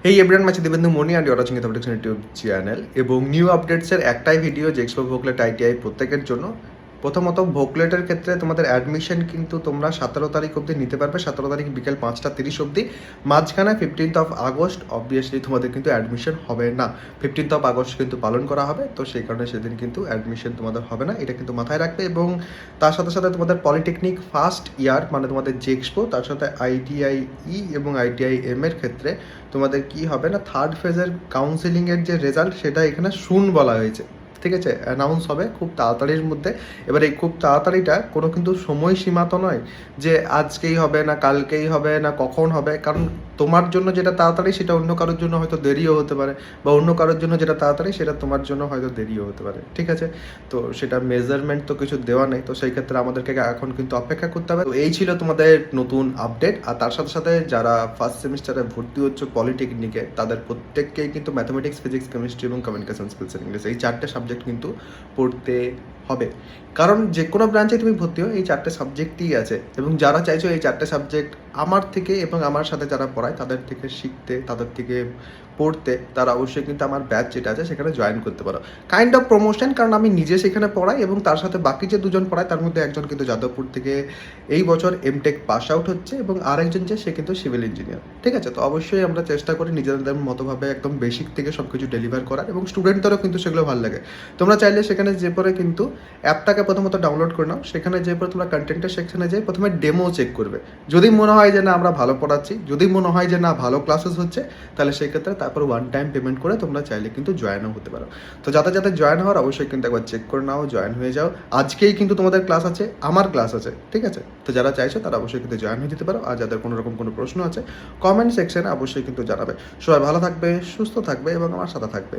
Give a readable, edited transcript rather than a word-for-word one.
এই এভরিওয়ান মাঝে Debendu Moni and your watching the YouTube channel এবং নিউ আপডেটসের একটাই ভিডিও যে এক্সপো ভোকলেট আইটিআই প্রত্যেকের জন্য। প্রথমত ভোকলেটের ক্ষেত্রে তোমাদের অ্যাডমিশন কিন্তু তোমরা 17 তারিখ অবধি নিতে পারবে, 17 তারিখ বিকেল 5টা 30 অবধি। মাঝখানে 15th আগস্ট অবভিয়াসলি তোমাদের কিন্তু অ্যাডমিশন হবে না। 15th আগস্ট কিন্তু পালন করা হবে, তো সেই কারণে সেদিন কিন্তু অ্যাডমিশন তোমাদের হবে না, এটা কিন্তু মাথায় রাখবে। এবং তার সাথে সাথে তোমাদের পলিটেকনিক ফার্স্ট ইয়ার মানে তোমাদের যে এক্সপো, তার সাথে আইটিআই ই এবং আইটিআই এম এর ক্ষেত্রে তোমাদের কি হবে না, থার্ড ফেজের কাউন্সিলিংয়ের যে রেজাল্ট সেটা এখানে শুন বলা হয়েছে, ঠিক আছে? অ্যানাউন্স হবে খুব তাড়াতাড়ির মধ্যে। এবার এই খুব তাড়াতাড়িটা কোনো কিন্তু সময়সীমা তো নয় যে আজকেই হবে না কালকেই হবে না কখন হবে, কারণ তোমার জন্য যেটা তাড়াতাড়ি সেটা অন্য কারোর জন্য হয়তো দেরিও হতে পারে, বা অন্য কারোর জন্য যেটা তাড়াতাড়ি সেটা তোমার জন্য হয়তো দেরিও হতে পারে, ঠিক আছে? তো সেটা মেজারমেন্ট তো কিছু দেওয়া নেই, তো সেই ক্ষেত্রে আমাদেরকে এখন কিন্তু অপেক্ষা করতে হবে। তো এই ছিল তোমাদের নতুন আপডেট। আর তার সাথে সাথে যারা ফার্স্ট সেমিস্টারে ভর্তি হচ্ছে পলিটেকনিকে, তাদের প্রত্যেককেই কিন্তু ম্যাথমেটিক্স, ফিজিক্স, কেমিস্ট্রি এবং কমিউনিকেশন স্কিলস এন্ড ইংলিশ এই 4টে সাবজেক্ট কিন্তু পড়তে হবে। কারণ যে কোনো ব্রাঞ্চে তুমি ভর্তি হও এই 4টে সাবজেক্টই আছে, এবং যারা চাইছো এই 4টে সাবজেক্ট আমার থেকে এবং আমার সাথে যারা পড়ায় তাদের থেকে শিখতে, তাদের থেকে পড়তে, তারা অবশ্যই কিন্তু আমার ব্যাচ যেটা আছে সেখানে জয়েন করতে পারো। কাইন্ড অফ প্রমোশন, কারণ আমি নিজে সেখানে পড়াই এবং তার সাথে বাকি যে দুজন পড়ায় তার মধ্যে একজন কিন্তু যাদবপুর থেকে এই বছর এমটেক পাস আউট হচ্ছে এবং আরেকজন যে সে কিন্তু সিভিল ইঞ্জিনিয়ার, ঠিক আছে? তো অবশ্যই আমরা চেষ্টা করি নিজেদের মতোভাবে একদম বেসিক থেকে সব কিছু ডেলিভার করার, এবং স্টুডেন্টদেরও কিন্তু সেগুলো ভালো লাগে। তোমরা চাইলে সেখানে যে পরে কিন্তু অ্যাপটাকে প্রথমত ডাউনলোড করে নাও, সেখানে যে পরে তোমরা কন্টেন্টের সেকশনে যেয়ে প্রথমে ডেমো চেক করবে। যদি মনে হয় যে না আমরা ভালো পড়াচ্ছি, যদি মনে হয় যে না ভালো ক্লাসেস হচ্ছে, তাহলে সেক্ষেত্রে তারপর ওয়ান টাইম পেমেন্ট করে তোমরা চাইলে কিন্তু জয়েনও হতে পারো। তো যাতে যাতে জয়েন হওয়ার অবশ্যই কিন্তু একবার চেক করে নাও, জয়েন হয়ে যাও। আজকেই কিন্তু তোমাদের ক্লাস আছে, আমার ক্লাস আছে, ঠিক আছে? তো যারা চাইছো তারা অবশ্যই কিন্তু জয়েন হয়ে যেতে পারো। আর যাদের কোনো রকম কোনো প্রশ্ন আছে কমেন্ট সেকশনে অবশ্যই কিন্তু জানাবে। সবাই ভালো থাকবে, সুস্থ থাকবে এবং আমার সাথে থাকবে।